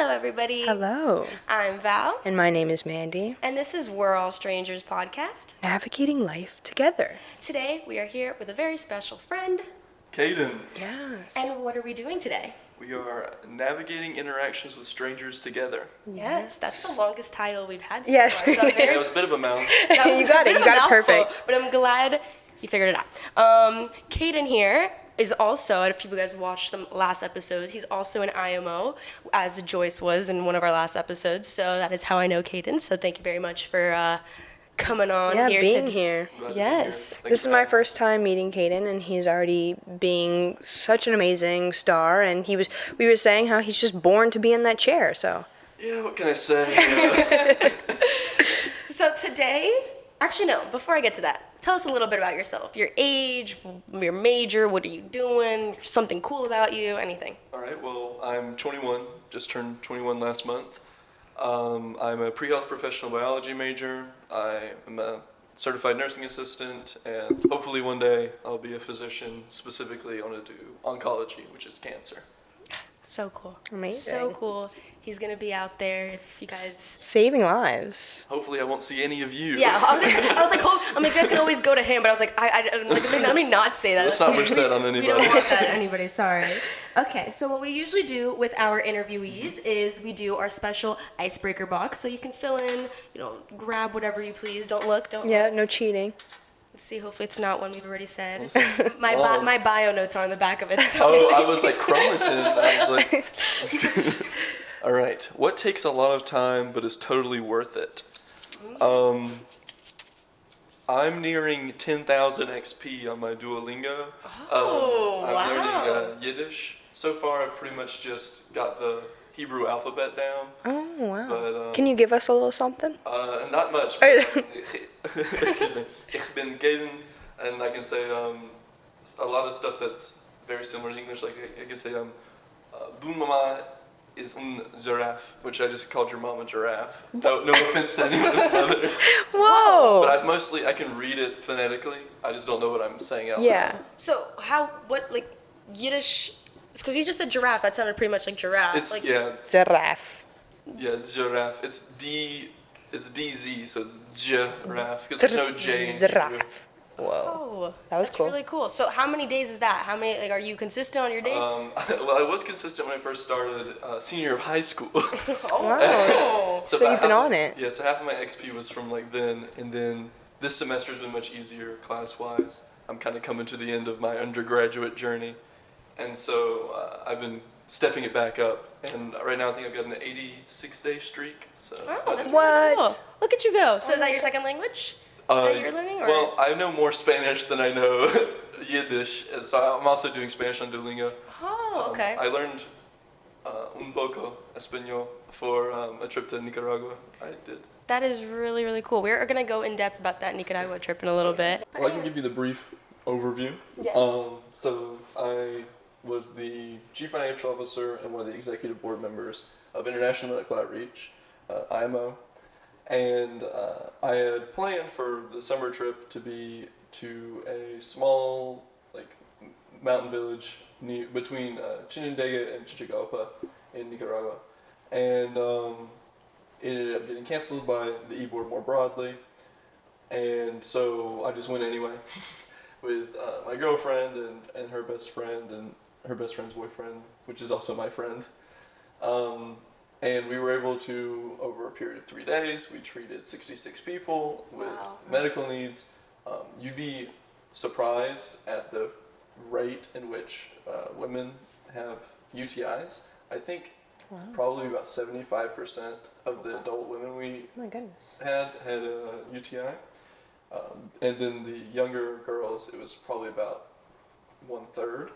Hello, everybody. Hello. I'm Val. And my name is Mandy. And this is We're All Strangers podcast. Navigating life together. Today, we are here with a very special friend. Caiden. Yes. And what are we doing today? We are navigating interactions with strangers together. Yes, that's the longest title we've had so Yes. far. So Yeah, it was a bit of a mouth. You got it perfect. But I'm glad you figured it out. Caiden here is also, if you guys watched some last episodes, he's also an IMO, as Joyce was in one of our last episodes. So that is how I know Caiden. So thank you very much for coming on here. Being here. Yes. This is my first time meeting Caiden, and he's already being such an amazing star. And we were saying how he's just born to be in that chair. So. Yeah, what can I say? So today, actually no, before I get to that, tell us a little bit about yourself. Your age, your major, what are you doing, something cool about you, anything. All right, well, I'm 21, just turned 21 last month. I'm a pre-health professional biology major. I am a certified nursing assistant, and hopefully one day I'll be a physician. Specifically, I want to do oncology, which is cancer. So cool. Amazing. So cool. He's going to be out there if you guys... Saving lives. Hopefully I won't see any of you. Yeah, I was like, you guys can always go to him, but I was like, let me not say that. Let's not wish that on We anybody. don't want that on anybody, sorry. Okay, so what we usually do with our interviewees is we do our special icebreaker box, so you can fill in, grab whatever you please. Don't look. Yeah, no cheating. Let's see, hopefully it's not one we've already said. Whoa. My bio notes are on the back of it. So. Oh, I was like chromatin. I was like... All right. What takes a lot of time but is totally worth it? I'm nearing 10,000 XP on my Duolingo. I'm wow. learning Yiddish. So far, I've pretty much just got the Hebrew alphabet down. Oh, wow. But, Can you give us a little something? not much. But, excuse me. Ich bin Caiden, and I can say a lot of stuff that's very similar in English. Like I can say, du mama is giraffe, which I just called your mom a giraffe. No offense to anyone's mother. Whoa! But I can read it phonetically. I just don't know what I'm saying out loud. So Yiddish, because you just said giraffe, that sounded pretty much like giraffe. It's, Giraffe. Yeah, it's giraffe. It's DZ, so it's giraffe, because there's no J. Giraffe. Whoa. Oh, That was that's cool. really cool. So how many days is that? How many, are you consistent on your days? Well, I was consistent when I first started senior year of high school. Oh. So about you've been half on it. Yeah, so half of my XP was from then, and then this semester's been much easier class-wise. I'm kind of coming to the end of my undergraduate journey, and so I've been stepping it back up. And right now I think I've got an 86-day streak. So That's What? really cool. Look at you go. So is that your second language that you're learning? Or? Well, I know more Spanish than I know Yiddish, and so I'm also doing Spanish on Duolingo. Oh, okay. I learned un poco español for a trip to Nicaragua. I did. That is really, really cool. We're going to go in depth about that Nicaragua trip in a little bit. Well, I can give you the brief overview. Yes. So I was the Chief Financial Officer and one of the Executive Board members of International Medical Outreach, IMO. And I had planned for the summer trip to be to a small mountain village between Chinandega and Chichigalpa in Nicaragua. And it ended up getting canceled by the E-Board more broadly. And so I just went anyway with my girlfriend and her best friend and her best friend's boyfriend, which is also my friend. And we were able to, over a period of 3 days, we treated 66 people with medical needs. You'd be surprised at the rate in which women have UTIs. I think probably about 75% of the adult women we Oh my goodness. had a UTI. And then the younger girls, it was probably about 1/3.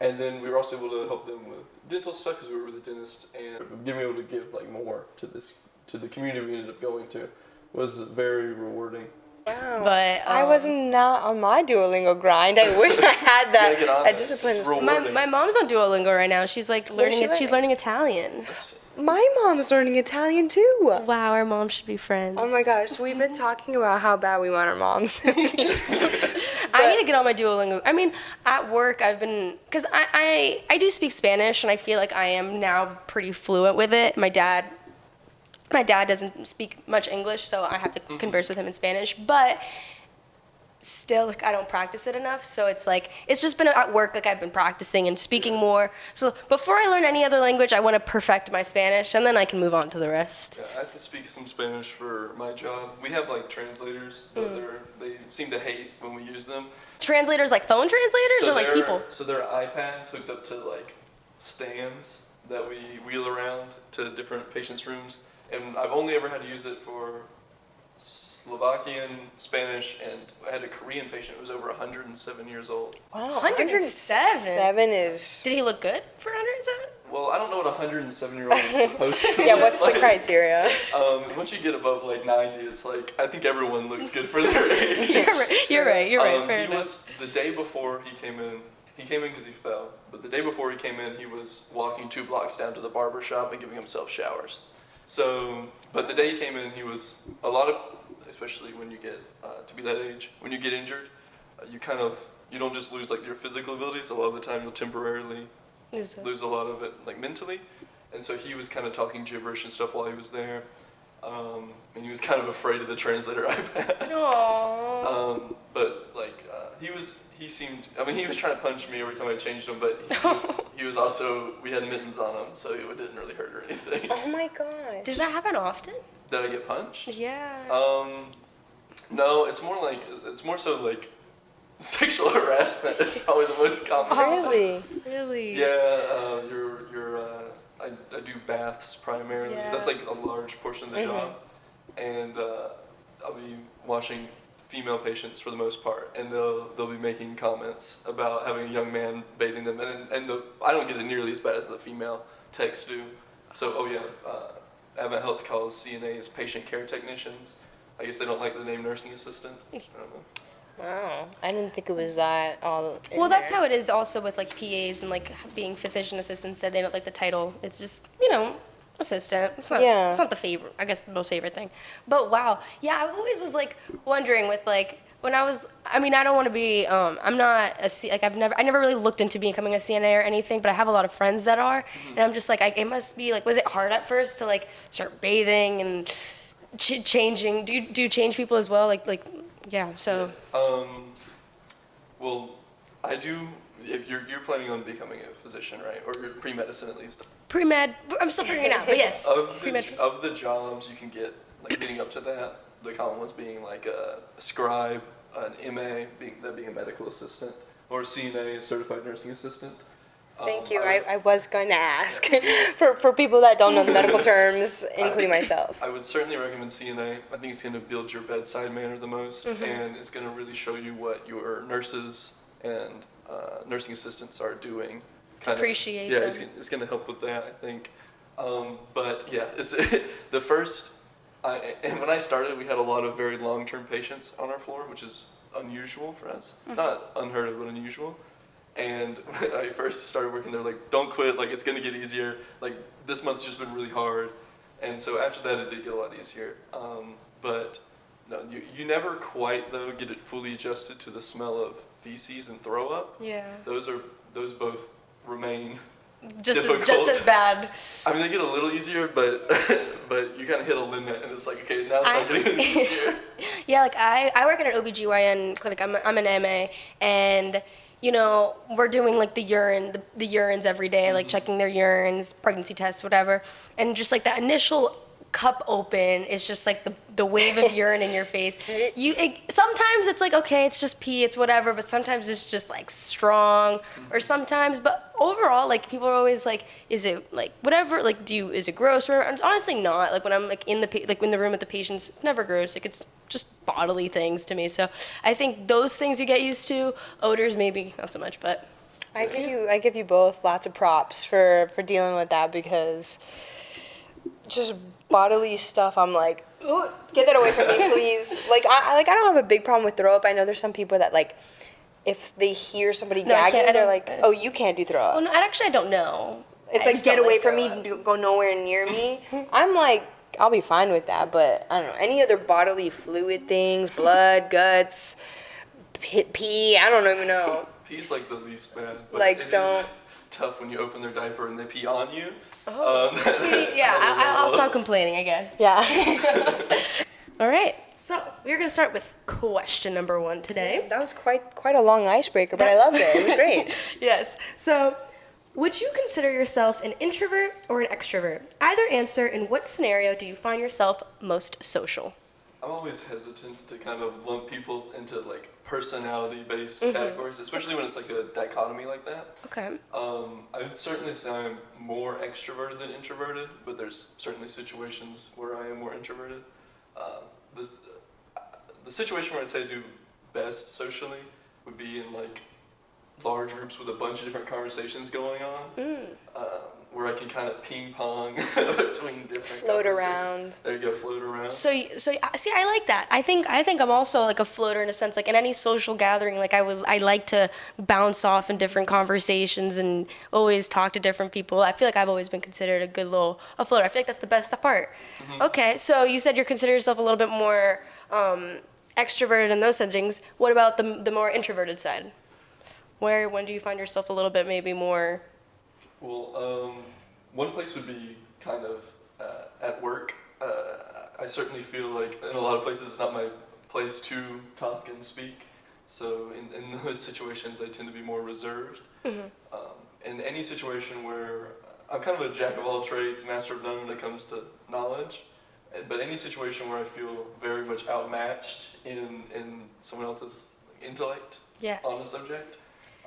And then we were also able to help them with dental stuff because we were with a dentist, and being able to give more to the community we ended up going to was very rewarding. Wow. But I was not on my Duolingo grind. I wish I had that. Get on that it. discipline. It's rewarding. my mom's on Duolingo right now. She's What is learning she She's learning Italian. My mom's learning Italian too. Wow, our mom should be friends. Oh my gosh, we've been talking about how bad we want our moms. I need to get on my Duolingo. I mean, at work, I've been, because I do speak Spanish, and I feel like I am now pretty fluent with it. My dad doesn't speak much English, so I have to converse with him in Spanish, but still, like, I don't practice it enough, so it's like, it's just been at work, like, I've been practicing and speaking more. So before I learn any other language, I want to perfect my Spanish, and then I can move on to the rest. Yeah, I have to speak some Spanish for my job. We have like translators, but they seem to hate when we use them. Translators, like phone translators, or like people? So they're iPads hooked up to like stands that we wheel around to different patients' rooms, and I've only ever had to use it for Slovakian, Spanish, and I had a Korean patient who was over 107 years old. Wow, 107? 107 is... Did he look good for 107? Well, I don't know what a 107-year-old is supposed to Yeah, look what's like. the criteria? Once you get above like 90, it's like, I think everyone looks good for their age. You're right. Fair He enough. was, the day before he came in because he fell, but the day before he came in, he was walking 2 blocks down to the barber shop and giving himself showers. So, but the day he came in, he was a lot of, especially when you get to be that age, when you get injured, you don't just lose like your physical abilities. A lot of the time, you'll temporarily lose a lot of it, like mentally. And so he was kind of talking gibberish and stuff while he was there, and he was kind of afraid of the translator iPad. Aww. But like he seemed. I mean, he was trying to punch me every time I changed him, but he was also. We had mittens on him, so it didn't really hurt or anything. Oh my god. Does that happen often? Did I get punched? Yeah. No, it's more so like sexual harassment is probably the most common. Really? Really? Yeah, I do baths primarily. Yeah. That's like a large portion of the job, and I'll be washing female patients for the most part, and they'll be making comments about having a young man bathing them, and I don't get it nearly as bad as the female techs do. So Advent Health calls CNAs patient care technicians. I guess they don't like the name nursing assistant. I don't know. Wow, I didn't think it was that all. Well, that's how it is also with like PAs and like being physician assistants. Said they don't like the title. It's just assistant. It's not the favorite. I guess the most favorite thing. But wow, yeah, I always was like wondering with like when I was. I mean, I don't want to be. I'm not I never really looked into becoming a CNA or anything. But I have a lot of friends that are, and I'm just like, it must be like. Was it hard at first to like start bathing and changing? Do you change people as well? Yeah, so. Well, I do. If you're planning on becoming a physician, right, or you're pre-medicine at least. Pre-med. I'm still figuring it out, but yes. Of the jobs you can get, like getting up to that, the common ones being like a scribe, an MA, being a medical assistant, or a CNA, a certified nursing assistant. Thank you. I was going to ask for people that don't know the medical terms, including myself. I would certainly recommend CNA. I think it's going to build your bedside manner the most, and it's going to really show you what your nurses and nursing assistants are doing. Appreciate them. It's going to help with that, I think. But yeah, it's the first. And when I started, we had a lot of very long-term patients on our floor, which is unusual for us. Not unheard of, but unusual. And when I first started working, they were like, "Don't quit. Like, it's gonna get easier. Like, this month's just been really hard." And so after that, it did get a lot easier. But no, you never quite though get it fully adjusted to the smell of feces and throw up. Yeah. Those both remain Just difficult. as bad. I mean, they get a little easier, but you kind of hit a limit, and it's like, okay, now it's not getting any easier. Yeah, like I work at an OBGYN clinic. I'm an MA, and we're doing like the urines every day, like checking their urines, pregnancy tests, whatever. And just like that initial cup open is just like the wave of urine in your face. Sometimes it's like, okay, it's just pee, it's whatever, but sometimes it's just like strong, or sometimes, but overall, like people are always like, is it like whatever, like is it gross? Or honestly not. Like when I'm like in the room with the patients, it's never gross. Like it's just bodily things to me. So I think those things you get used to. Odors maybe not so much, but I give you both lots of props for dealing with that, because just bodily stuff, I'm like, "Ugh, get that away from me, please." I don't have a big problem with throw up. I know there's some people that like, if they hear somebody gagging, they're like, "Oh, you can't do throw up." Well, no, actually, I don't know. it's I like just get don't away like from that. me, go nowhere near me. I'm like, I'll be fine with that, but I don't know, any other bodily fluid things, blood, guts, pee, I don't even know. Pee's like the least bad. But Like, it's don't. just tough when you open their diaper and they pee on you. See, yeah, I'll stop complaining, I guess. Yeah. All right, so we're gonna start with question number 1 today. That was quite a long icebreaker, but I loved it. It was great. Yes. So, would you consider yourself an introvert or an extrovert? Either answer. In what scenario do you find yourself most social? I'm always hesitant to kind of lump people into like personality-based categories, especially when it's like a dichotomy like that. Okay. I would certainly say I'm more extroverted than introverted, but there's certainly situations where I am more introverted. This, the situation where I'd say I do best socially would be in like large groups with a bunch of different conversations going on, where I can kind of ping pong between different Float conversations. around. There you go, float around. So see, I like that. I think I'm also like a floater in a sense. Like in any social gathering, like I like to bounce off in different conversations and always talk to different people. I feel like I've always been considered a floater. I feel like that's the best part. Okay, so you said you consider yourself a little bit more extroverted in those settings. What about the more introverted side? When do you find yourself a little bit maybe more? Well, one place would be kind of at work. I certainly feel like in a lot of places it's not my place to talk and speak. So in those situations, I tend to be more reserved. In any situation where I'm kind of a jack of all trades, master of none when it comes to knowledge, but any situation where I feel very much outmatched in someone else's intellect Yes. on the subject,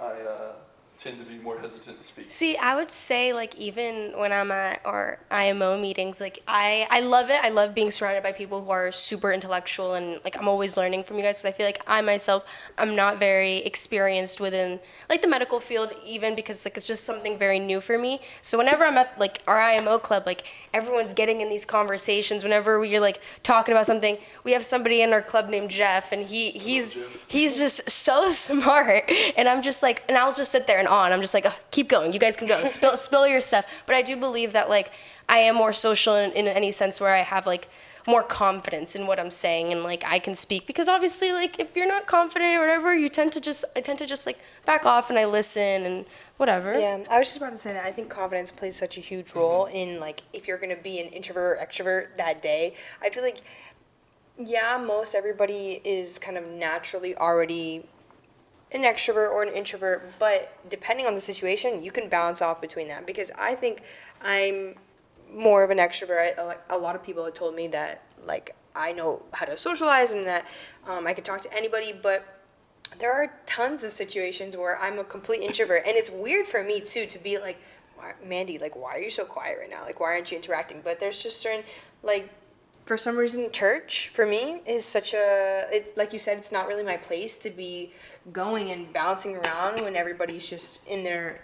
I tend to be more hesitant to speak. See, I would say like even when I'm at our IMO meetings, like I love it. I love being surrounded by people who are super intellectual and like I'm always learning from you guys because I feel like I myself, I'm not very experienced within like the medical field even because like it's just something very new for me. So whenever I'm at like our IMO club, like everyone's getting in these conversations. Whenever we're like talking about something, we have somebody in our club named Jeff and he's just so smart and I'm just like, and I'll just sit there and on. I'm just like, oh, keep going. You guys can go. Spill your stuff. But I do believe that like I am more social in any sense where I have like more confidence in what I'm saying and like I can speak because obviously like if you're not confident or whatever, I tend to just like back off and I listen and whatever. Yeah, I was just about to say that I think confidence plays such a huge role in like if you're gonna be an introvert or extrovert that day. I feel like most everybody is kind of naturally already an extrovert or an introvert, but depending on the situation, you can bounce off between that because I think I'm more of an extrovert. A lot of people have told me that like I know how to socialize and that I can talk to anybody, but there are tons of situations where I'm a complete introvert, and it's weird for me too to be like, Mandy, like why are you so quiet right now? Like why aren't you interacting? But there's just certain like. For some reason, church for me is such like you said, it's not really my place to be going and bouncing around when everybody's just in their,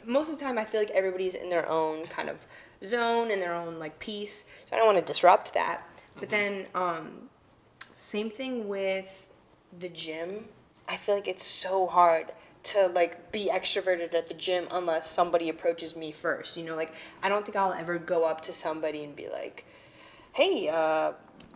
most of the time I feel like everybody's in their own kind of zone, in their own like piece. So I don't want to disrupt that. But then, same thing with the gym. I feel like it's so hard to like be extroverted at the gym unless somebody approaches me first. You know, like I don't think I'll ever go up to somebody and be like, hey,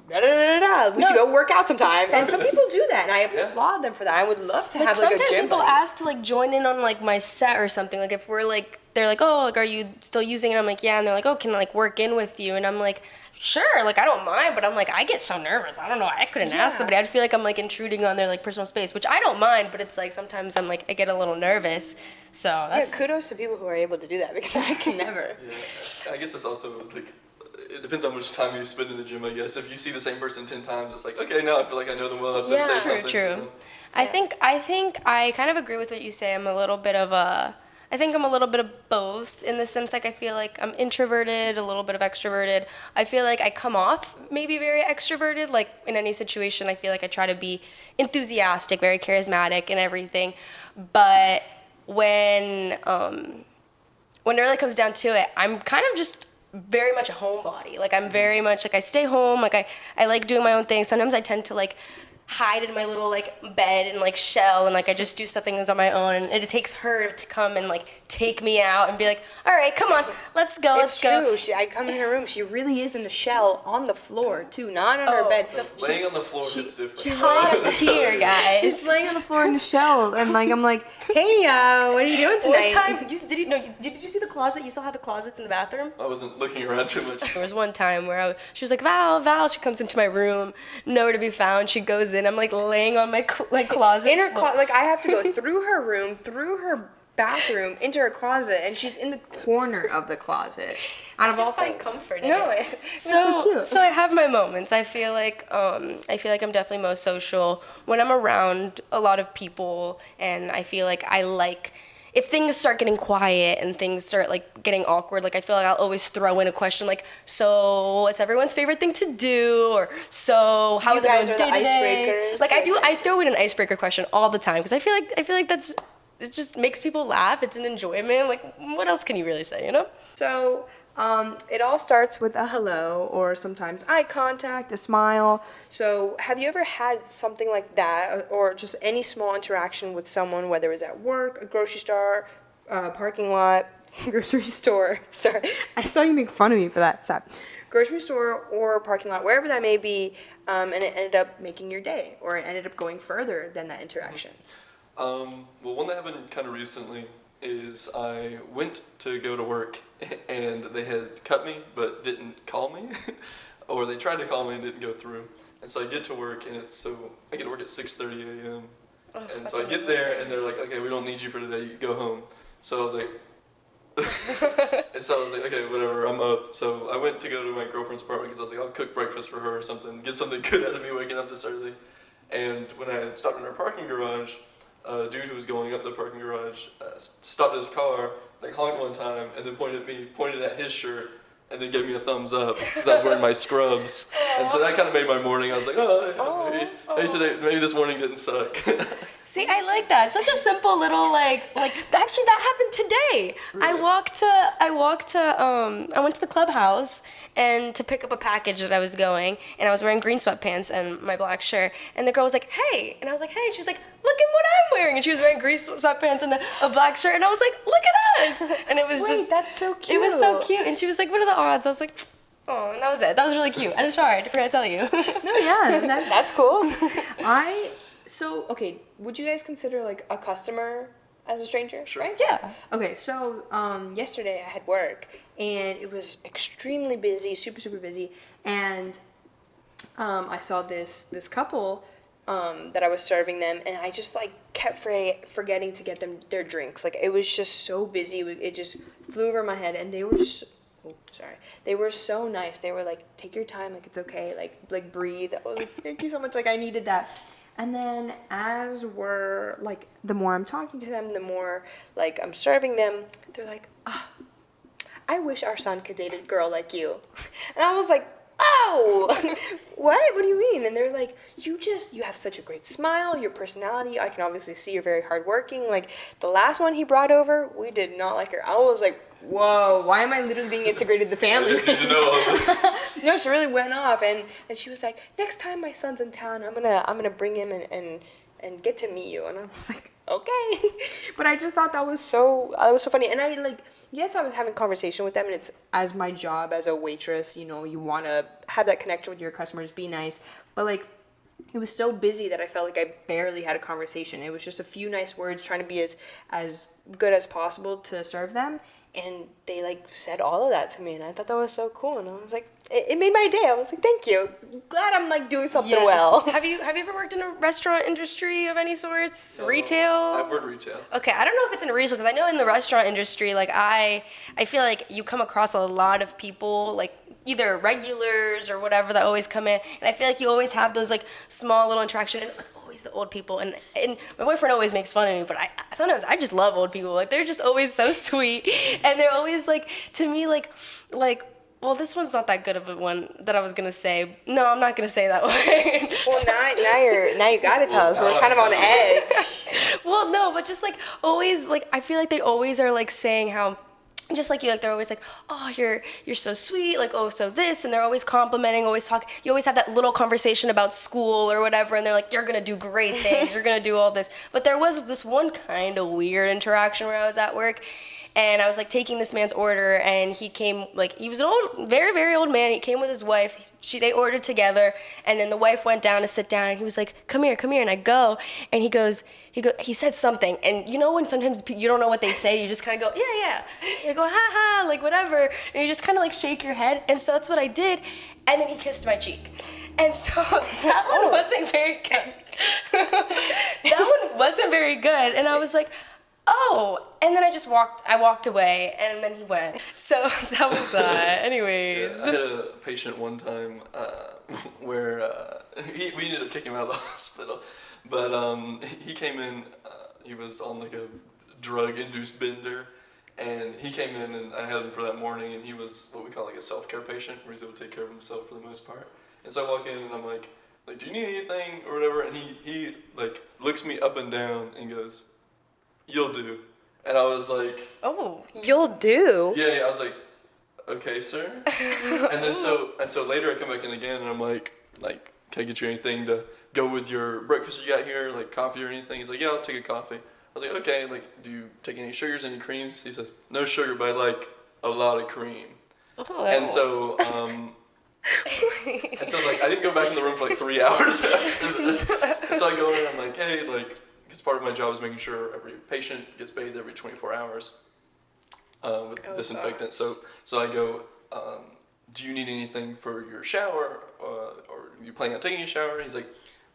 we should go work out sometime. And some people do that, and I applaud them for that. I would love to have like a sometimes gym people buddy. ask to like join in on like my set or something. Like if we're like, they're like, oh, like are you still using it? I'm like, yeah. And they're like, oh, can I like work in with you? And I'm like, sure. Like I don't mind, but I'm like, I get so nervous. I don't know. I couldn't ask somebody. I'd feel like I'm like intruding on their like personal space, which I don't mind. But it's like sometimes I'm like I get a little nervous. So that's Kudos to people who are able to do that because I can never. Yeah, I guess it's also like it depends on which time you spend in the gym, I guess. If you see the same person 10 times, it's like, okay, now I feel like I know them well enough to say something. True. To them. I think I kind of agree with what you say. I think I'm a little bit of both in the sense like I feel like I'm introverted, a little bit of extroverted. I feel like I come off maybe very extroverted. Like in any situation, I feel like I try to be enthusiastic, very charismatic and everything. But when it really comes down to it, I'm kind of just very much a homebody. Like I'm very much like I stay home. Like I like doing my own thing. Sometimes I tend to like hide in my little like bed and like shell, and like I just do stuff things on my own, and it takes her to come and like take me out and be like, all right, come on, let's go. It's true. I come in her room. She really is in the shell on the floor too, not on her bed. Laying on the floor hits different. Top tier, guys. She's laying on the floor in the shell, and like I'm like, hey, what are you doing tonight? One time, did you see the closet? You saw how the closet's in the bathroom? I wasn't looking around too much. There was one time where she was like, Val. She comes into my room, nowhere to be found. She goes in. I'm like laying on my closet. In her closet, like I have to go through her room, through her bathroom, into her closet, and she's in the corner of the closet. Out of all find things. comfort in No, it. it's so cute. So I have my moments. I feel like I'm definitely most social when I'm around a lot of people, and I feel like if things start getting quiet and things start like getting awkward, like I feel like I'll always throw in a question like, so what's everyone's favorite thing to do, or so how's everyone's day today? Like I throw in an icebreaker question all the time because I feel like it just makes people laugh. It's an enjoyment. Like what else can you really say, you know? So it all starts with a hello or sometimes eye contact, a smile. So have you ever had something like that or just any small interaction with someone, whether it was at work, a grocery store, parking lot, grocery store? Sorry, I saw you make fun of me for that. Stop. Grocery store or parking lot, wherever that may be, and it ended up making your day or it ended up going further than that interaction. Well, one that happened kind of recently is I went to go to work and they had cut me but didn't call me, or they tried to call me and didn't go through. And so I get to work and I get to work at 6:30 a.m. And so I get there and they're like, okay, we don't need you for today, you go home. So I was like, okay, whatever, I'm up. So I went to go to my girlfriend's apartment because I was like, I'll cook breakfast for her or something, get something good out of me waking up this early. And when I had stopped in her parking garage, a dude who was going up the parking garage stopped his car, like honked one time, and then pointed at me, pointed at his shirt, and then gave me a thumbs up because I was wearing my scrubs. And so that kind of made my morning. I was like, maybe this morning didn't suck. See, I like that. Such a simple little like actually that happened today. Really? I went to the clubhouse and to pick up a package that I was going, and I was wearing green sweatpants and my black shirt, and the girl was like, hey, and I was like, hey, and she was like, look at what I'm wearing, and she was wearing green sweatpants and a black shirt, and I was like, look at us, and it was that's so cute. It was so cute, and she was like, what are the odds? I was like, oh, and that was it. That was really cute. I'm sorry, I forgot to tell you. No, yeah, that's cool. Okay, would you guys consider like a customer as a stranger? Sure. Right? Yeah. Okay, so yesterday I had work and it was extremely busy, super, super busy, and I saw this couple that I was serving them, and I just like kept forgetting to get them their drinks. Like it was just so busy, it just flew over my head, and they were they were so nice. They were like, take your time, like it's okay, like breathe. I was like, thank you so much, like I needed that. And then as we're like, the more I'm talking to them, the more like I'm serving them, they're like, I wish our son could date a girl like you. And I was like, oh, what do you mean? And they're like, you have such a great smile, your personality, I can obviously see you're very hardworking. Like the last one he brought over, we did not like her. I was like, whoa, why am I literally being integrated in the family? No, she really went off, and she was like, next time my son's in town, I'm gonna bring him and get to meet you. And I was like, okay. But I just thought that was so funny. And I like, yes, I was having conversation with them, and it's as my job as a waitress, you know, you want to have that connection with your customers, be nice. But like, it was so busy that I felt like I barely had a conversation. It was just a few nice words, trying to be as good as possible to serve them. And they like said all of that to me, and I thought that was so cool. And I was like, it made my day. I was like, thank you. Glad I'm like doing something well. Have you ever worked in a restaurant industry of any sorts? No, retail? I've worked retail. Okay, I don't know if it's in retail, because I know in the restaurant industry, like I feel like you come across a lot of people, like either regulars or whatever, that always come in, and I feel like you always have those like small little interaction, and it's always the old people, and my boyfriend always makes fun of me, but sometimes I just love old people. Like they're just always so sweet, and they're always like, to me, like well, this one's not that good of a one that I was gonna say. No, I'm not gonna say that one. Well, now you gotta tell us. We're kind of on edge. Well, no, but just like always, like I feel like they always are like saying how just like you, like they're always like, oh, you're so sweet, like, oh, so this, and they're always complimenting, always talk. You always have that little conversation about school or whatever, and they're like, you're gonna do great things, you're gonna do all this. But there was this one kind of weird interaction where I was at work, and I was like taking this man's order, and he came, like, he was an old, very, very old man. He came with his wife. They ordered together, and then the wife went down to sit down, and he was like, come here, and I go, and he said something, and you know when sometimes you don't know what they say, you just kind of go, yeah, you go, ha ha, like whatever, and you just kind of like shake your head, and so that's what I did, and then he kissed my cheek, and so that one wasn't very good. That one wasn't very good, and I was like, oh, and then I walked away, and then he went. So that was that. Anyways. Yeah, I had a patient one time where we ended up kicking him out of the hospital, but he came in, he was on like a drug-induced bender, and he came in, and I had him for that morning, and he was what we call like a self-care patient, where he's able to take care of himself for the most part. And so I walk in, and I'm like, do you need anything or whatever? And he like looks me up and down and goes, you'll do. And I was like, Oh. You'll do? yeah, I was like, okay, sir. And then so later I come back in again, and I'm like, can I get you anything to go with your breakfast you got here, like coffee or anything? He's like, yeah, I'll take a coffee. I was like, okay, like, do you take any sugars, any creams? He says, no sugar, but I like a lot of cream. Oh. And so, like, I didn't go back in the room for like 3 hours after that. And so I go in, and I'm like, hey, like, because part of my job is making sure every patient gets bathed every 24 hours with disinfectant. So I go, do you need anything for your shower, or are you planning on taking a shower? He's like,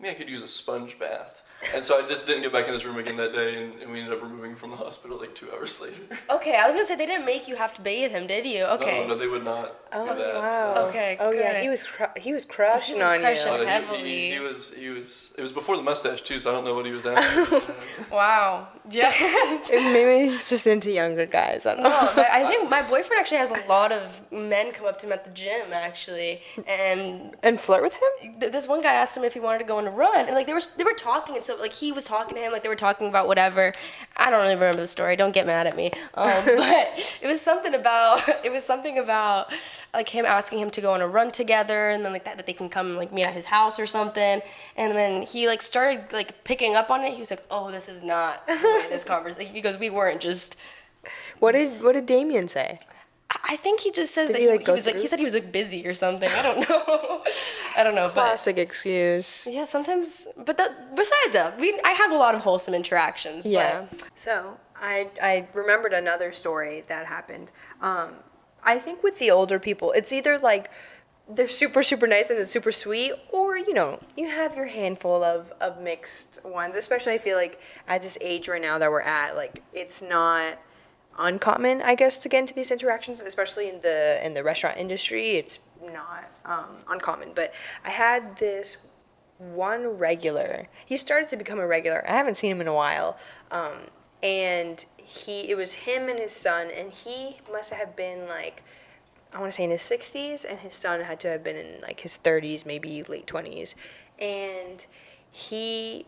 I could use a sponge bath. And so I just didn't get back in his room again that day, and we ended up removing him from the hospital like 2 hours later. Okay, I was gonna say they didn't make you have to bathe him, did you? Okay. No, they would not do that. Wow. So. Okay. Oh good. yeah, he was crushing on crushing. you. Heavily. He was. It was before the mustache too, so I don't know what he was after. Wow. Yeah. Maybe he's just into younger guys. I don't know. No, but I think my boyfriend actually has a lot of men come up to him at the gym actually, and flirt with him? this one guy asked him if he wanted to go on a run, and like they were talking, and so like he was talking to him, like they were talking about whatever. I don't really remember the story. Don't get mad at me. But it was something about like him asking him to go on a run together, and then like that they can come like meet at his house or something. And then he like started like picking up on it. He was like, "Oh, this is not the way this conversation." He goes, "We weren't just." What did Damien say? I think he just says Did that he, like, he go was like he through? said he was like busy or something. I don't know. I don't know. Classic excuse. But yeah, sometimes. But beside that, I have a lot of wholesome interactions. Yeah. But So I remembered another story that happened. I think with the older people, it's either like they're super, super nice and it's super sweet, or, you know, you have your handful of mixed ones. Especially I feel like at this age right now that we're at, like it's not uncommon, I guess, to get into these interactions, especially in the restaurant industry. It's not uncommon. But I had this one regular. He started to become a regular. I haven't seen him in a while. And it was him and his son, and he must have been like, I want to say in his 60s, and his son had to have been in like his 30s, maybe late 20s. And he,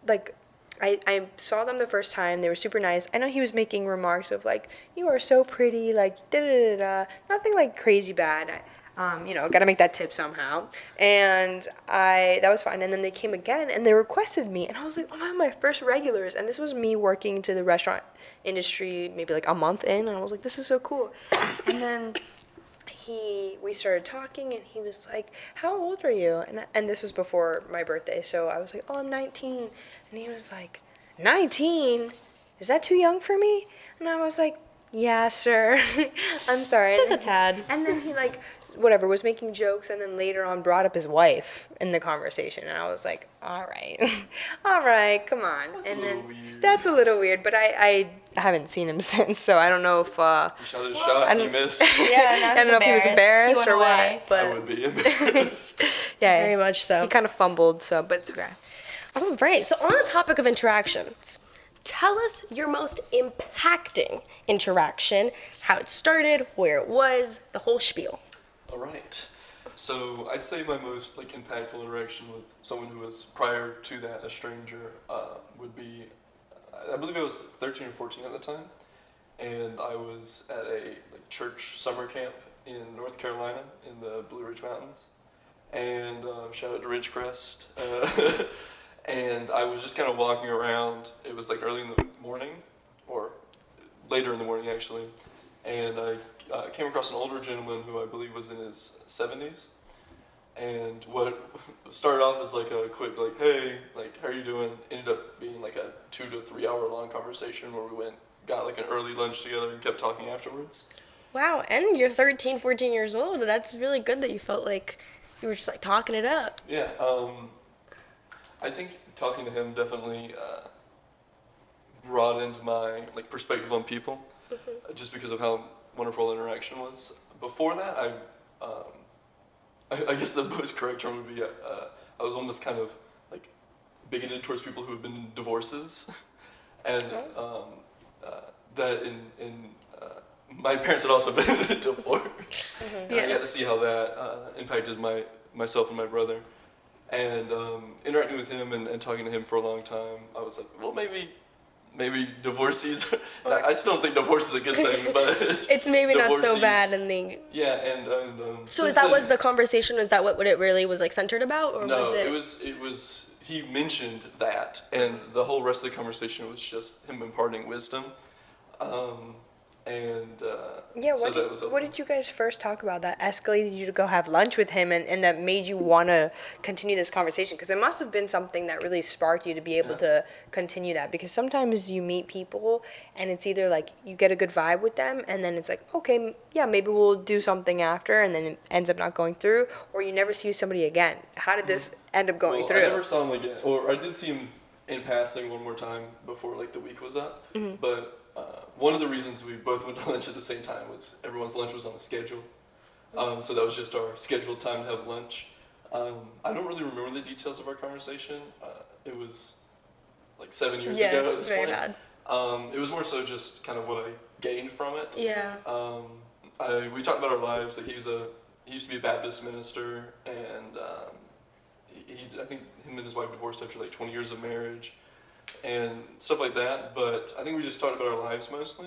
like, I saw them the first time. They were super nice. I know he was making remarks of like, you are so pretty, like, da-da-da-da. Nothing like crazy bad. You know, got to make that tip somehow. And that was fine. And then they came again, and they requested me. And I was like, oh, I'm my first regulars. And this was me working to the restaurant industry maybe like a month in. And I was like, this is so cool. And then we started talking, and he was like, how old are you? And this was before my birthday. So I was like, oh, I'm 19. And he was like, 19? Is that too young for me? And I was like, yeah, sure. I'm sorry. just a tad. And then he like, whatever, was making jokes, and then later on brought up his wife in the conversation. And I was like, all right. All right, come on. That's a little weird, but I haven't seen him since, so I don't know if... You shot his shot, you missed. yeah, I don't know if he was embarrassed or what, but... I would be embarrassed. Yeah, Very much so. He kind of fumbled, so, but it's okay. All right. So on the topic of interactions, tell us your most impacting interaction, how it started, where it was, the whole spiel. All right. So I'd say my most like impactful interaction with someone who was prior to that a stranger would be, I believe I was 13 or 14 at the time, and I was at a church summer camp in North Carolina in the Blue Ridge Mountains. And shout out to Ridgecrest. And I was just kind of walking around. It was early in the morning, or later in the morning actually. And I came across an older gentleman who I believe was in his 70s. And what started off as a quick hey, how are you doing? Ended up being a 2 to 3 hour long conversation where we got an early lunch together and kept talking afterwards. Wow, and you're 13, 14 years old. That's really good that you felt like you were just talking it up. Yeah, I think talking to him definitely broadened my perspective on people, just because of how wonderful the interaction was. Before that, I guess the most correct term would be I was almost kind of bigoted towards people who have been in divorces, and that in my parents had also been in a divorce. And I got to see how that impacted myself and my brother. And interacting with him and talking to him for a long time, I was like, well, maybe divorcees. I still don't think divorce is a good thing, but it's maybe not so bad. And yeah, and so is that was the conversation? Was that what it really was centered about, or no? was it? It was. He mentioned that, and the whole rest of the conversation was just him imparting wisdom. What did you guys first talk about that escalated you to go have lunch with him and that made you want to continue this conversation? Because it must have been something that really sparked you to be able to continue that. Because sometimes you meet people and it's either you get a good vibe with them and then it's okay, yeah, maybe we'll do something after, and then it ends up not going through, or you never see somebody again. How did this end up going through? I never saw him again, or I did see him in passing one more time before the week was up, but one of the reasons we both went to lunch at the same time was everyone's lunch was on the schedule. So that was just our scheduled time to have lunch. I don't really remember the details of our conversation. It was 7 years ago at this very point. bad. It was more so just kind of what I gained from it. Yeah. We talked about our lives. He used to be a Baptist minister, and I think him and his wife divorced after 20 years of marriage. And stuff like that, but I think we just talked about our lives mostly.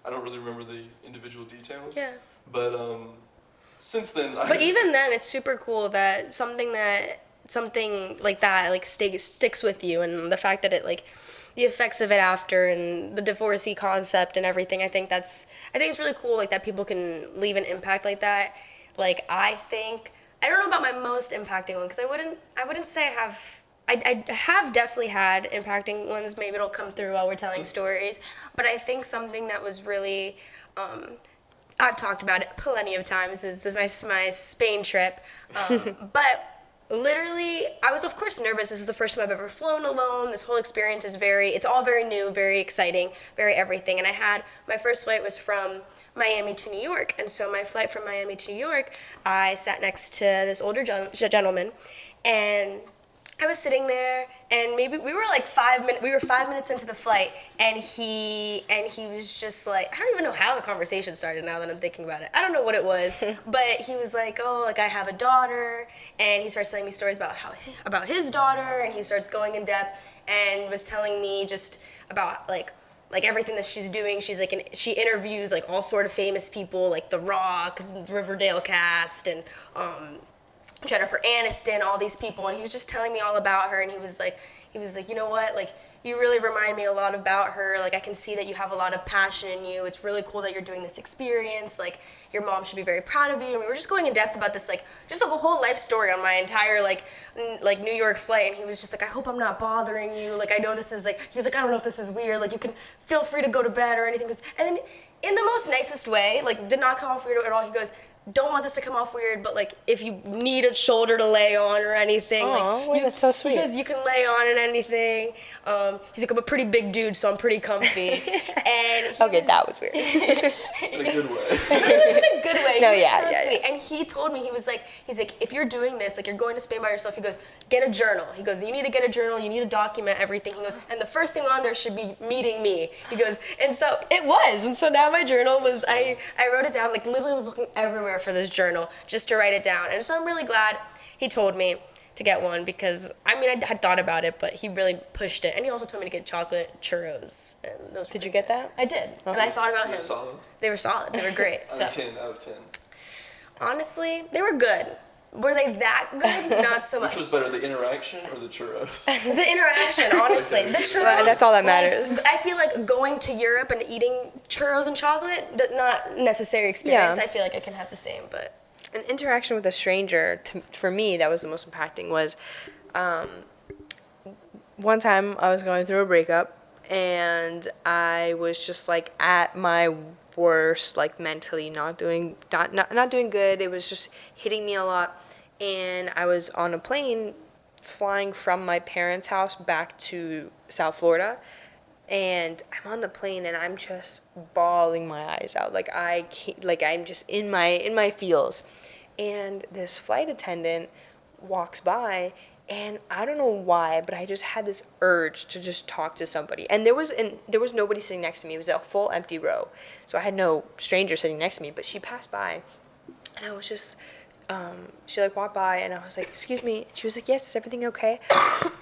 I don't really remember the individual details. Yeah. But since then, But even then, it's super cool that something like that sticks with you, and the fact that it the effects of it after, and the divorcee concept and everything. I think it's really cool that people can leave an impact like that. I don't know about my most impacting one, because I wouldn't say I have. I have definitely had impacting ones. Maybe it'll come through while we're telling stories. But I think something that was really, I've talked about it plenty of times, is my Spain trip. But literally, I was of course nervous. This is the first time I've ever flown alone. This whole experience is it's all very new, very exciting, very everything. And my first flight was from Miami to New York. And so my flight from Miami to New York, I sat next to this older gentleman, and I was sitting there, and maybe we were 5 minutes into the flight, and he was just I don't even know how the conversation started now that I'm thinking about it. I don't know what it was, but he was I have a daughter, and he starts telling me stories about his daughter, and he starts going in depth and was telling me just about everything that she's doing. She's she interviews all sort of famous people, like The Rock, Riverdale cast, and Jennifer Aniston, all these people, and he was just telling me all about her, and he was like, you know what, you really remind me a lot about her. I can see that you have a lot of passion in you. It's really cool that you're doing this experience. Your mom should be very proud of you. And we were just going in depth about this, just a whole life story on my entire, New York flight. And he was just I hope I'm not bothering you. I know this is, he was I don't know if this is weird. You can feel free to go to bed or anything. And then in the most nicest way, did not come off weird at all. He goes, don't want this to come off weird, but if you need a shoulder to lay on or anything, that's so sweet. Because you can lay on and anything. He's I'm a pretty big dude, so I'm pretty comfy. And that was weird. In a good way. It was in a good way. No, he was yeah. Sweet. And he told me, he's if you're doing this, you're going to Spain by yourself, he goes, get a journal. He goes, you need to get a journal, you need to document everything. He goes, and the first thing on there should be meeting me. He goes, and so it was. And so now my journal was, I wrote it down, literally was looking everywhere for this journal just to write it down. And so I'm really glad he told me. to get one because, I mean, I had thought about it, but he really pushed it. And he also told me to get chocolate churros. And those Did you get that? I did. And I thought about him. Solid. They were solid. They were great. Out of 10, out of 10. Honestly, they were good. Were they that good? Not so much. Which was better, the interaction or the churros? The interaction, honestly. The churros. Well, that's all that matters. Like, I feel like going to Europe and eating churros and chocolate, not necessary experience. Yeah. I feel like I can have the same, but. An interaction with a stranger, for me, that was the most impacting, was one time I was going through a breakup, and I was just, like, at my worst, like, mentally not doing good. It was just hitting me a lot, and I was on a plane flying from my parents' house back to South Florida, and I'm on the plane and I'm just bawling my eyes out. Like I can't, like I'm just in my feels. And this flight attendant walks by, and I don't know why, but I just had this urge to just talk to somebody. And there was nobody sitting next to me. It was a full empty row. So I had no stranger sitting next to me, but she passed by, and I was just she like walked by, and I was like, "Excuse me." And she was like, "Yes, is everything okay?"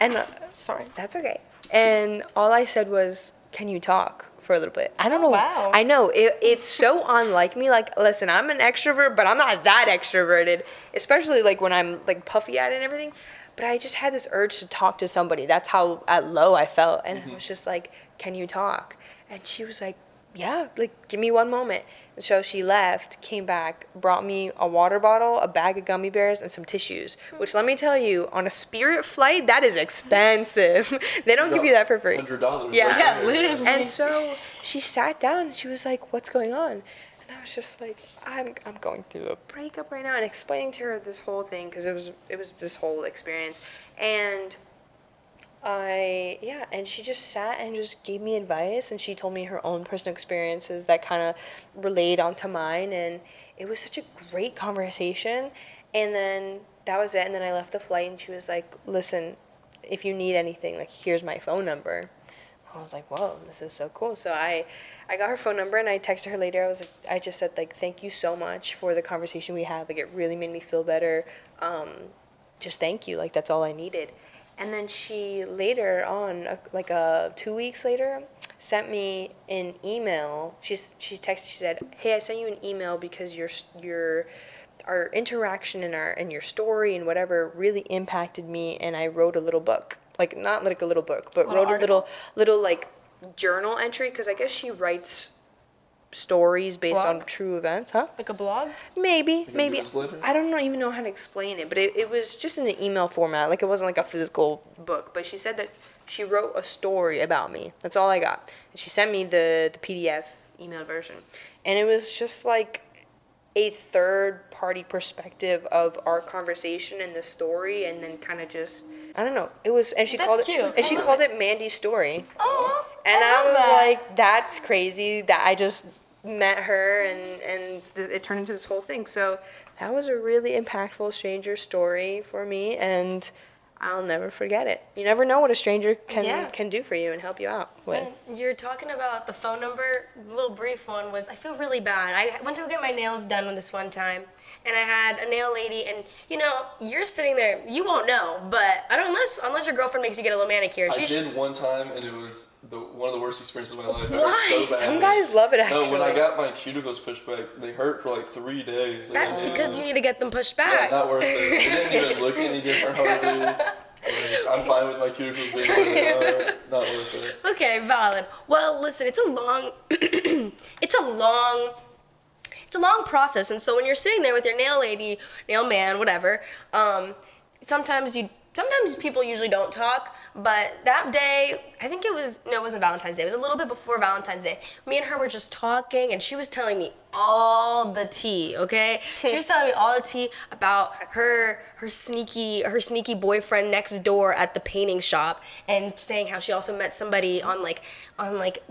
And Sorry. that's okay. And all I said was, "Can you talk for a little bit?" I don't know. Wow. I know it's so unlike me. Like, listen, I'm an extrovert, but I'm not that extroverted, especially like when I'm like puffy at it and everything. But I just had this urge to talk to somebody. That's how low I felt, and I was just like, "Can you talk?" And she was like, "Yeah, like give me one moment." And so she left, came back, brought me a water bottle, a bag of gummy bears, and some tissues. Which, let me tell you, on a Spirit flight, that is expensive. They don't give you that for free. $100. Yeah. Yeah, literally. And so she sat down and she was like, "What's going on?" And I was just like, I'm going through a breakup right now, and explaining to her this whole thing, because it was this whole experience. And and she just sat and just gave me advice, and she told me her own personal experiences that kind of relayed onto mine, and it was such a great conversation. And then that was it, and then I left the flight, and she was like, "Listen, if you need anything, like, here's my phone number." I was like, "Whoa, this is so cool." So I got her phone number, and I texted her later. I just said, like, "Thank you so much for the conversation we had. Like, it really made me feel better. Just thank you. Like, that's all I needed." And then she later on, 2 weeks later, sent me an email. She texted. She said, "Hey, I sent you an email because our interaction and your story and whatever really impacted me, and I wrote a little book." Like, not like a little book, but wrote a little like journal entry, because I guess she writes stories based on true events, huh? Like a blog? Maybe. newsletter? I don't even know how to explain it, but it was just in an email format. Like, it wasn't like a physical book, but she said that she wrote a story about me. That's all I got. And she sent me the PDF email version. And it was just like a third-party perspective of our conversation and the story, and then kind of just, I don't know. It was, and she That's called it, cute. and she called it Mandy's story. Oh, And I love was that. like, that's crazy that I just met her, and it turned into this whole thing. So that was a really impactful stranger story for me, and I'll never forget it. You never know what a stranger can do for you and help you out with. And you're talking about the phone number. A little brief one was, I feel really bad. I went to go get my nails done on this one time, and I had a nail lady, and you're sitting there, you won't know, but I don't, unless your girlfriend makes you get a little manicure. I did one time, and it was one of the worst experiences of my life. It hurt Why? so bad. Some guys love it, actually. No, when I got my cuticles pushed back, they hurt for like 3 days. That's because you need to get them pushed Yeah, back. not worth it. It didn't even look any different hardly. Like, I'm fine with my cuticles being where they are. Not worth it. Okay, valid. Well, listen, it's a long, it's a long process, and so when you're sitting there with your nail lady, nail man, whatever, sometimes people usually don't talk, but that day, I think it wasn't Valentine's Day, it was a little bit before Valentine's Day. Me and her were just talking, and she was telling me all the tea, okay? She was telling me all the tea about her sneaky boyfriend next door at the painting shop, and saying how she also met somebody on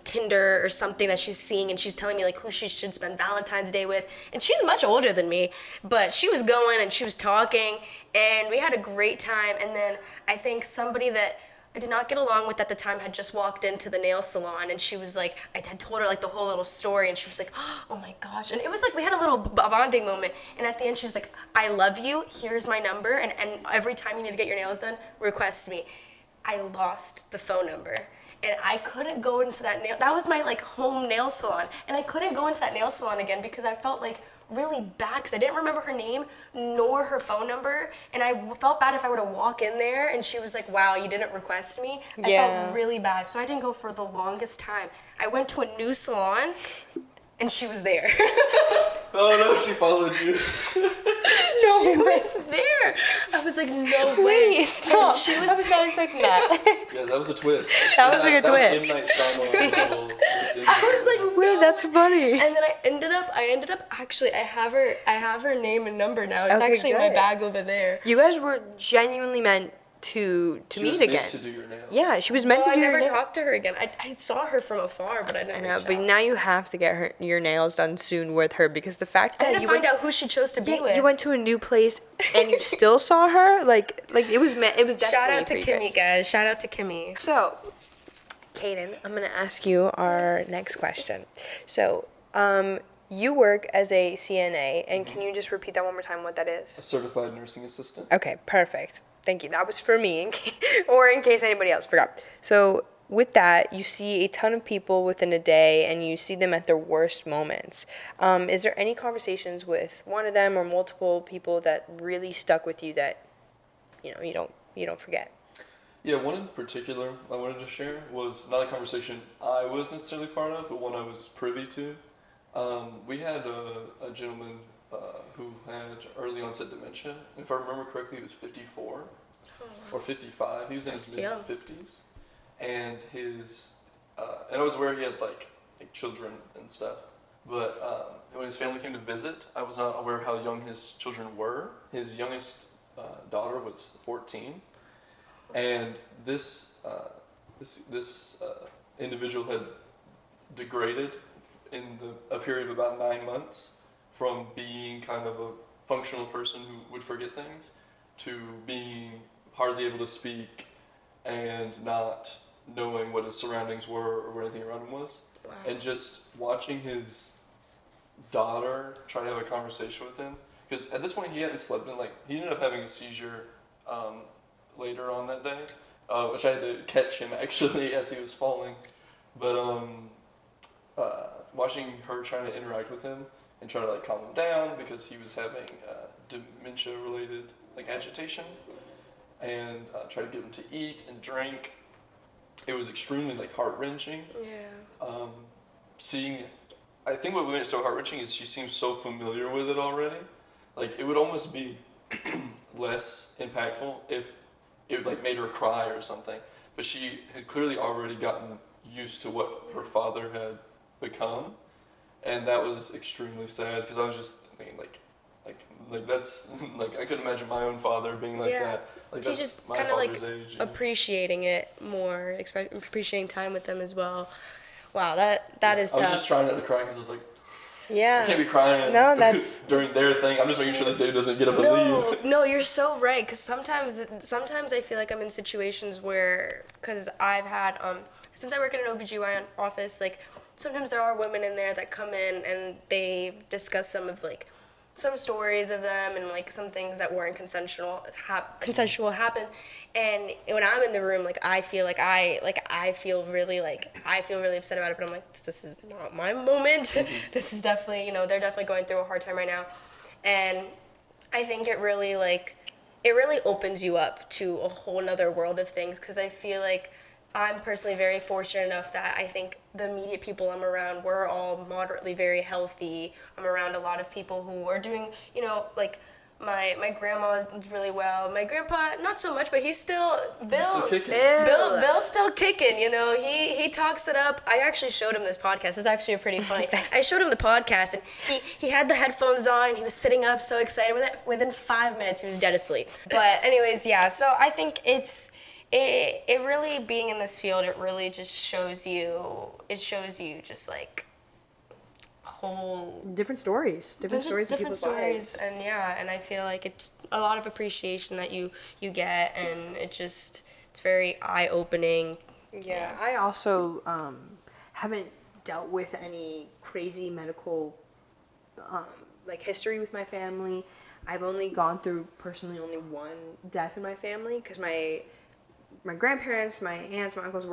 Tinder or something that she's seeing, and she's telling me like who she should spend Valentine's Day with. And she's much older than me, but she was going and she was talking, and we had a great time. And then I think somebody that I did not get along with at the time had just walked into the nail salon, and she was like, I had told her like the whole little story, and she was like, oh my gosh. And it was like we had a little bonding moment, and at the end she's like, I love you, here's my number, and every time you need to get your nails done, request me. I lost the phone number. And I couldn't go into that that was my like home nail salon, and I couldn't go into that nail salon again because I felt like really bad because I didn't remember her name nor her phone number, and I felt bad if I were to walk in there and she was like, wow, you didn't request me. I felt really bad, so I didn't go for the longest time. I went to a new salon and she was there. Oh no, she followed you. No, she was there. I was like, no way. Wait, stop. She was I was not expecting that. Yeah, that was a twist. That was a good twist. That was M. Night Shyamalan level. I was like, Wait, that's funny. And then I ended up actually I have her name and number now. It's Okay, actually in my good. bag over there. You guys were genuinely meant to She was meet meant again. to do your nails. Yeah, she was meant Well, to I do never your nails. talked to her again. I saw her from afar, but I didn't I know, reach but out. now you have to get your nails done soon with her because the fact I that had to you find went out who she chose to be with. you went to a new place and you still saw her, like it was destiny. Shout out to for you Kimmy, guys. Shout out to Kimmy. So, Caiden, I'm gonna ask you our next question. So, you work as a CNA, and can you just repeat that one more time? What that A is? certified nursing assistant. Okay, perfect. Thank you. That was for me, or in case anybody else forgot. So, with that, you see a ton of people within a day, and you see them at their worst moments. Is there any conversations with one of them or multiple people that really stuck with you that you don't forget? Yeah, one in particular I wanted to share was not a conversation I was necessarily part of, but one I was privy to. We had a gentleman who had early onset dementia. If I remember correctly, he was 54 or 55. He was in his That's young. mid-50s. And and I was aware he had like children and stuff. But when his family came to visit, I was not aware how young his children were. His youngest daughter was 14. And this individual had degraded in a period of about 9 months from being kind of a functional person who would forget things to being hardly able to speak and not knowing what his surroundings were or what anything around him was. Wow. And just watching his daughter try to have a conversation with him, because at this point he hadn't slept in he ended up having a seizure later on that day, which I had to catch him actually as he was falling. But watching her trying to interact with him and try to calm him down because he was having dementia related agitation, and try to get him to eat and drink. It was extremely heart wrenching. Yeah. I think what made it so heart wrenching is she seems so familiar with it already. It would almost be less impactful if it made her cry or something. But she had clearly already gotten used to what her father had become, and that was extremely sad because I was just thinking that's I couldn't imagine my own father being like that. So That's just my kind of father's age. Yeah. appreciating it more, appreciating time with them as well. Wow, that is I was tough. just trying not to cry because I was like, Yeah. I can't be crying. No, that's- during their thing. I'm just making sure this dude doesn't get up and leave. No, you're so right. Because sometimes I feel like I'm in situations where, because I've had, since I work in an OBGYN office, sometimes there are women in there that come in and they discuss some of some stories of them and some things that weren't consensual happen. And when I'm in the room, I feel I feel really upset about it, but I'm like, this is not my moment. This is definitely, they're definitely going through a hard time right now. And I think it really opens you up to a whole nother world of things, because I feel like I'm personally very fortunate enough that I think the immediate people I'm around, we're all moderately very healthy. I'm around a lot of people who are doing, my grandma is really well. My grandpa, not so much, but he's still, Still kicking. Bill's still kicking, he talks it up. I actually showed him this podcast. It's actually pretty funny. I showed him the podcast, and he had the headphones on, and he was sitting up so excited with it. Within 5 minutes, he was dead asleep. But anyways, yeah, so I think it really, being in this field, it really just shows you just whole Different stories of people's lives. and I feel like it's a lot of appreciation that you get, and it just, It's very eye-opening. Yeah, I also haven't dealt with any crazy medical like history with my family. I've only gone through personally only one death in my family because my grandparents, my aunts, my uncles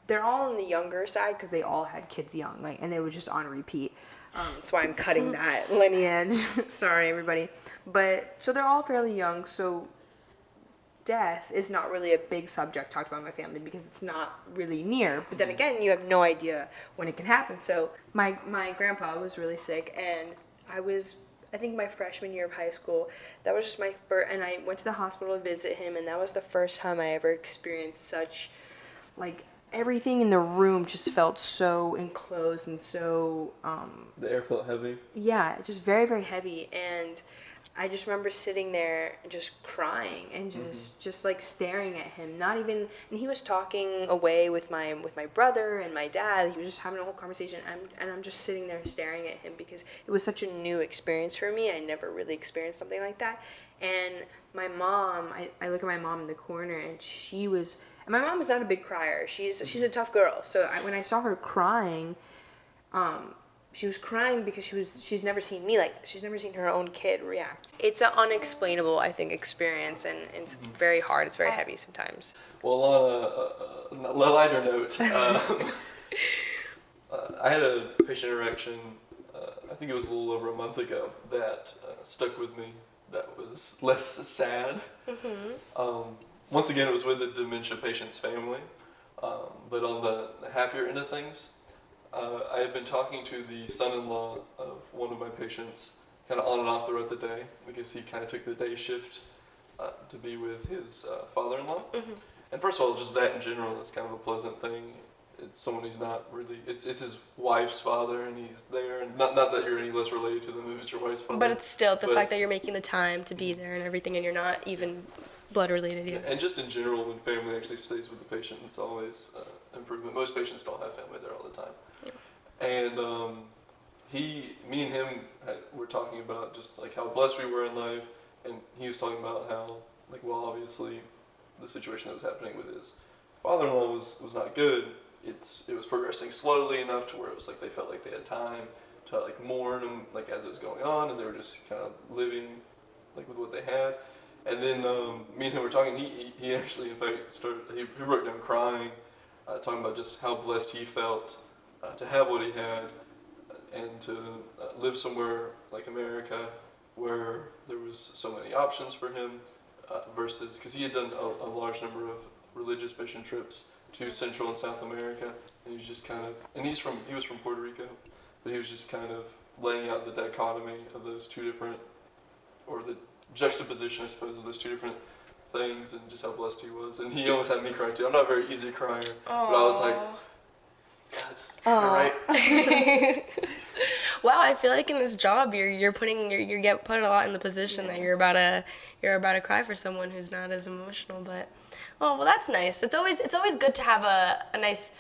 they're all on the younger side because they all had kids young, like, and it was just on repeat. That's why I'm cutting that lineage. Sorry, everybody. But so they're all fairly young, so death is not really a big subject talked about in my family because it's not really near. But then again, you have no idea when it can happen. So my grandpa was really sick, and I think my freshman year of high school, that was just my first, and I went to the hospital to visit him, and that was the first time I ever experienced such, like, everything in the room just felt so enclosed and so, The air felt heavy. yeah, just very, very heavy, and I just remember sitting there and just crying and just like staring at him. Not even, and he was talking away with my brother and my dad. He was just having a whole conversation, and I'm just sitting there staring at him because it was such a new experience for me. I never really experienced something like that. And my mom, I look at my mom in the corner, and my mom is not a big crier. She's a tough girl. So when I saw her crying, she was crying because she's never seen me like this. She's never seen her own kid react. It's an unexplainable, I think, experience, and it's very hard. It's very heavy sometimes. Well, on a lighter note, I had a patient interaction, I think it was a little over a month ago, that stuck with me, that was less sad. Once again, it was with a dementia patient's family, but on the happier end of things, I had been talking to the son-in-law of one of my patients kind of on and off throughout the day because he kind of took the day shift to be with his father-in-law. And first of all, just that in general is kind of a pleasant thing. It's someone who's not really, it's his wife's father, and he's there, and not that you're any less related to them if it's your wife's father. But it's still the fact that you're making the time to be there and everything, and you're not even blood related yet. And just in general, when family actually stays with the patient, it's always improvement. Most patients don't have family there all the time. And me and him were talking about just like how blessed we were in life, and he was talking about how, like, well, obviously the situation that was happening with his father-in-law was not good. It was progressing slowly enough to where it was like they felt like they had time to like mourn him, like, as it was going on, and they were just kind of living like with what they had. And then me and him were talking. He actually, in fact, he broke down crying, talking about just how blessed he felt to have what he had, and to live somewhere like America where there was so many options for him, versus, because he had done a large number of religious mission trips to Central and South America, and he was just kind of, and he was from Puerto Rico, but he was just kind of laying out the dichotomy of those two different, or the juxtaposition, I suppose, of those two different things, and just how blessed he was. And he almost had me crying too. I'm not a very easy crier, but I was like, guys, all right. Wow, I feel like in this job you get put a lot in the position that you're about to cry for someone who's not as emotional. But well, that's nice. It's always good to have a nice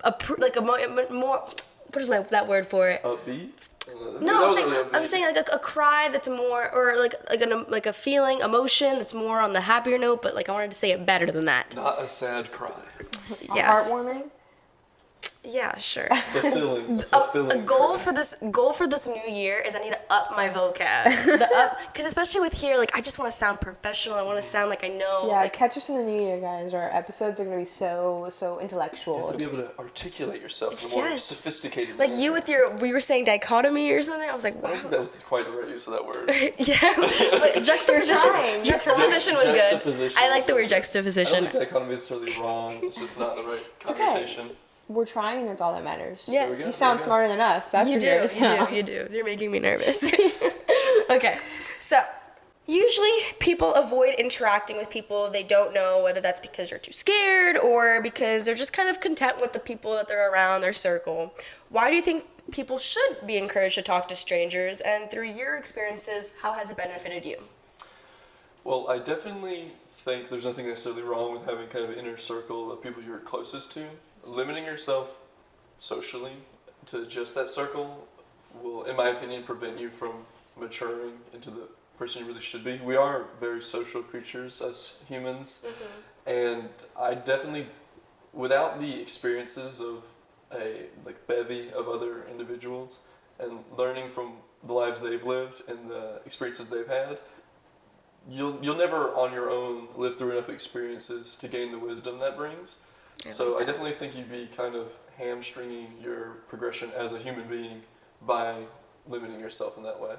more. What is that word for it? Upbeat. No, I'm saying like a cry that's more, or like a feeling, emotion that's more on the happier note. But like I wanted to say it better than that. Not a sad cry. Yes. Heartwarming. Yeah, sure. A A goal for this new year is I need to up my vocab. Because especially with here, like I just want to sound professional. I want to sound like I know. Yeah, like, catch us in the new year, guys. Our episodes are gonna be so intellectual. You have to be able to articulate yourself in a more sophisticated like manner. you with we were saying dichotomy or something. I was like, I wow. don't think that was quite the right use of that word. Yeah, but juxtaposition was good. Juxtaposition I like the word I juxtaposition. don't think dichotomy is necessarily wrong. It's just not the right connotation. We're trying. That's all that matters. Yeah. There we go, You sound there we go. smarter than us. That's You for do, sure. you do. You're making me nervous. Okay, so usually people avoid interacting with people they don't know, whether that's because you're too scared or because they're just kind of content with the people that they're around, their circle. Why do you think people should be encouraged to talk to strangers? And through your experiences, how has it benefited you? Well, I definitely think there's nothing necessarily wrong with having kind of an inner circle of people you're closest to. Limiting yourself socially to just that circle will, in my opinion, prevent you from maturing into the person you really should be. We are very social creatures as humans, and I definitely, without the experiences of a bevy of other individuals and learning from the lives they've lived and the experiences they've had, you'll never on your own live through enough experiences to gain the wisdom that brings. I definitely think you'd be kind of hamstringing your progression as a human being by limiting yourself in that way.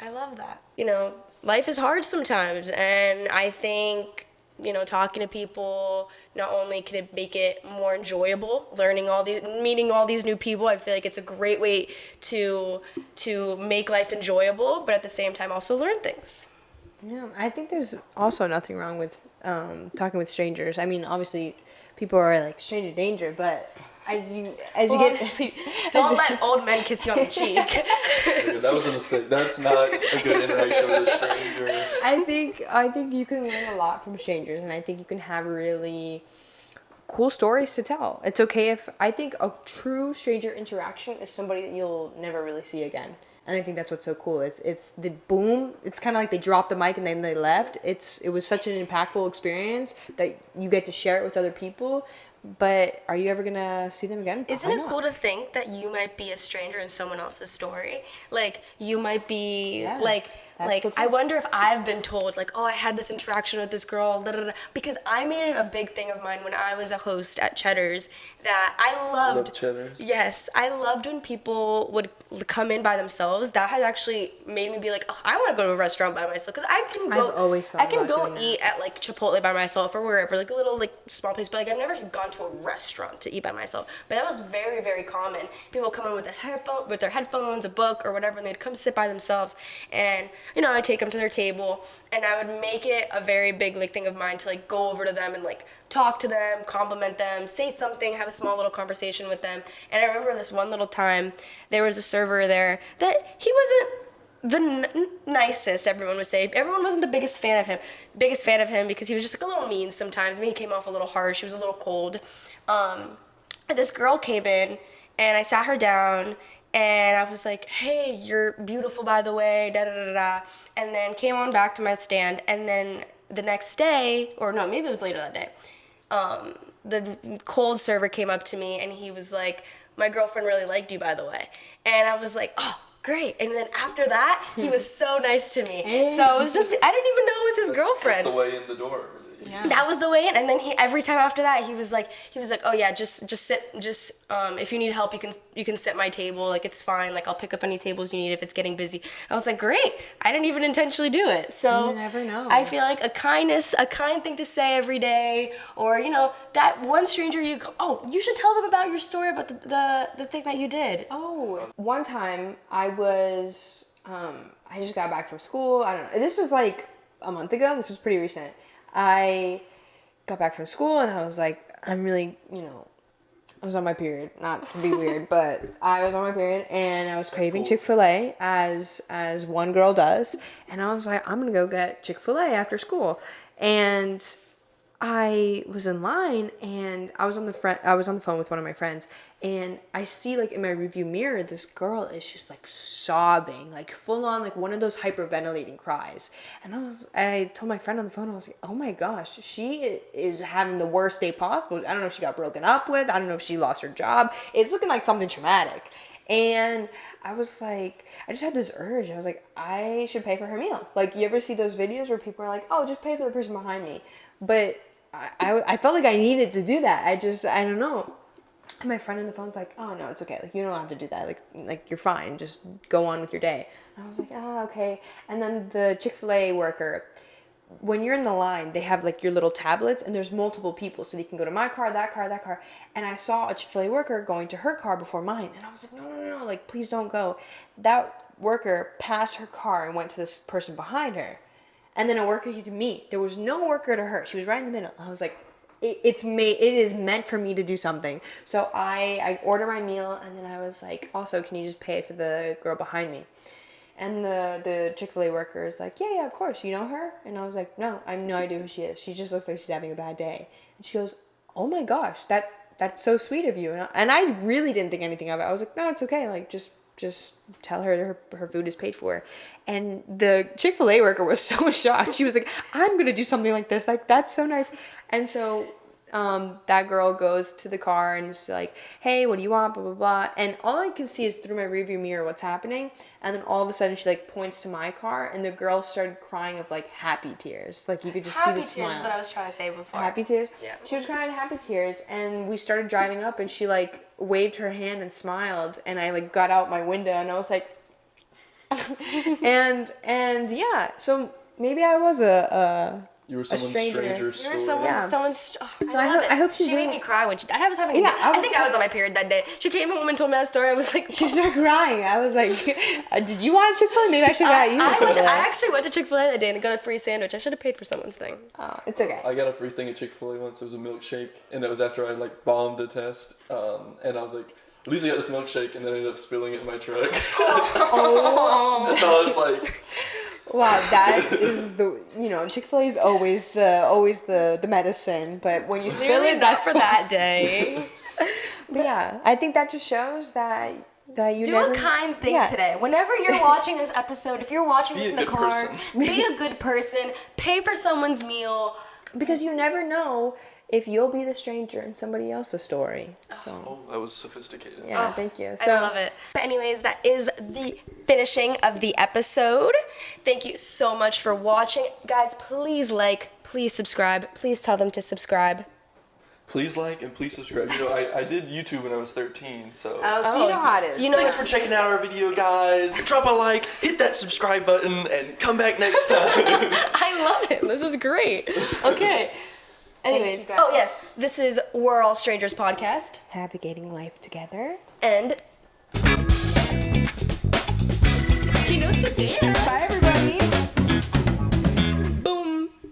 I love that. You know, life is hard sometimes, and I think, you know, talking to people, not only can it make it more enjoyable, meeting all these new people. I feel like it's a great way to make life enjoyable, but at the same time also learn things. Yeah, I think there's also nothing wrong with talking with strangers. I mean, obviously, people are like stranger danger, but as you get, Don't let old men kiss you on the cheek. Yeah, that was a mistake. That's not a good interaction with a stranger. I think you can learn a lot from strangers, and I think you can have really cool stories to tell. It's okay if I think a true stranger interaction is somebody that you'll never really see again. And I think that's what's so cool. It's the boom. It's kind of like they dropped the mic and then they left. It was such an impactful experience that you get to share it with other people. But are you ever gonna see them again? Isn't Probably it not. cool to think that you might be a stranger in someone else's story? Like, you might be, Yes, that's cool too. I wonder if I've been told, like, oh, I had this interaction with this girl, da, da, da. Because I made it a big thing of mine when I was a host at Cheddar's that I loved. Love Cheddar's. Yes, I loved when people would come in by themselves. That has actually made me be like, oh, I want to go to a restaurant by myself. Because I can go. I've always thought I can about go doing that. eat at, like, Chipotle by myself or wherever, like, a little, like, small place. But, like, I've never gone to a restaurant to eat by myself. But that was very, very common. People would come in with their headphones, a book, or whatever, and they'd come sit by themselves. And, you know, I'd take them to their table, and I would make it a very big, like, thing of mine to, like, go over to them and, like, talk to them, compliment them, say something, have a small little conversation with them. And I remember this one little time, there was a server there that he wasn't the nicest, everyone would say. Everyone wasn't the biggest fan of him because he was just like a little mean sometimes. I mean, he came off a little harsh. He was a little cold. And this girl came in, and I sat her down, and I was like, hey, you're beautiful, by the way, da-da-da-da. And then came on back to my stand, and then the next day, or no, maybe it was later that day, the cold server came up to me, and he was like, my girlfriend really liked you, by the way. And I was like, oh, great. And then after that, he was so nice to me. So it was just, I didn't even know it was his girlfriend. That's the way in the door. Yeah. That was the way in. And then every time after that, he was like, oh yeah, just sit, if you need help, you can sit at my table. Like, it's fine. Like, I'll pick up any tables you need if it's getting busy. I was like, great. I didn't even intentionally do it. So You never know. I feel like a kind thing to say every day, or, you know, that one stranger you should tell them about your story about the thing that you did. Oh, one time I was, I just got back from school. I don't know. This was like a month ago. This was pretty recent. I got back from school and I was like, I'm really, I was on my period. Not to be weird, but I was on my period and I was craving Chick-fil-A as one girl does. And I was like, I'm gonna go get Chick-fil-A after school. And I was in line and I was on the phone with one of my friends, and I see, like, in my review mirror, this girl is just like sobbing, like full on, like one of those hyperventilating cries. And I told my friend on the phone, I was like, oh my gosh, she is having the worst day possible. I don't know if she got broken up with. I don't know if she lost her job. It's looking like something traumatic. And I was like, I just had this urge. I was like, I should pay for her meal. Like, you ever see those videos where people are like, oh, just pay for the person behind me? But I felt like I needed to do that. I don't know. And my friend on the phone's like, oh, no, it's okay. Like, you don't have to do that. Like you're fine. Just go on with your day. And I was like, oh, okay. And then the Chick-fil-A worker, when you're in the line, they have, like, your little tablets, and there's multiple people. So you can go to my car, that car, that car. And I saw a Chick-fil-A worker going to her car before mine. And I was like, no, like, please don't go. That worker passed her car and went to this person behind her. And then a worker to me. There was no worker to her. She was right in the middle. I was like, it is meant for me to do something. So I ordered my meal, and then I was like, also, can you just pay for the girl behind me? And the Chick-fil-A worker is like, yeah, of course. You know her? And I was like, no, I have no idea who she is. She just looks like she's having a bad day. And she goes, oh my gosh, that's so sweet of you. And I really didn't think anything of it. I was like, no, it's okay. Like, just just tell her her food is paid for. And the Chick-fil-A worker was so shocked. She was like, I'm going to do something like this. Like, that's so nice. And so that girl goes to the car and she's like, hey, what do you want? Blah, blah, blah. And all I can see is through my rearview mirror what's happening. And then all of a sudden she like points to my car and the girl started crying of like happy tears. Like you could just see the smile. Happy tears is what I was trying to say before. Happy tears? Yeah. She was crying happy tears and we started driving up and she like waved her hand and smiled and I like got out my window and I was like and yeah, so maybe I was You were someone's stranger You were story. someone's. Oh, So I hope she's She made doing. me cry when I was having. Yeah, I think I was on my period that day. She came home and told me that story. I was like, She started crying. I was like, "Did you want a Chick-fil-A? Maybe I should have got you a Chick-fil-A." I actually went to Chick-fil-A that day and got a free sandwich. I should have paid for someone's thing. Oh, it's okay. I got a free thing at Chick-fil-A once. It was a milkshake, and it was after I like bombed a test. And I was like, at least I got this milkshake, and then I ended up spilling it in my truck. Oh, So I was like, wow, that is Chick-fil-A is always the medicine, but when you spill Really it, not that's for that day. But yeah, I think that just shows that you Do never a kind thing Yeah. today. Whenever you're watching this episode, if you're watching Be this a in the good car, person. be a good person. Pay for someone's meal. because you never know if you'll be the stranger in somebody else's story. So oh, that was sophisticated. yeah, Oh, thank you. I love it. But anyways, that is the finishing of the episode. Thank you so much for watching. Guys, please please subscribe. Please tell them to subscribe. Please like and please subscribe. You know, I did YouTube when I was 13, so. So you know how it is. You know, Thanks for checking out our video, guys. Drop a like, hit that subscribe button, and come back next time. I love it. This is great. Okay. Anyways, you, guys. oh yes, this is We're All Strangers podcast. Navigating life together. And... He knows Sabina. Bye.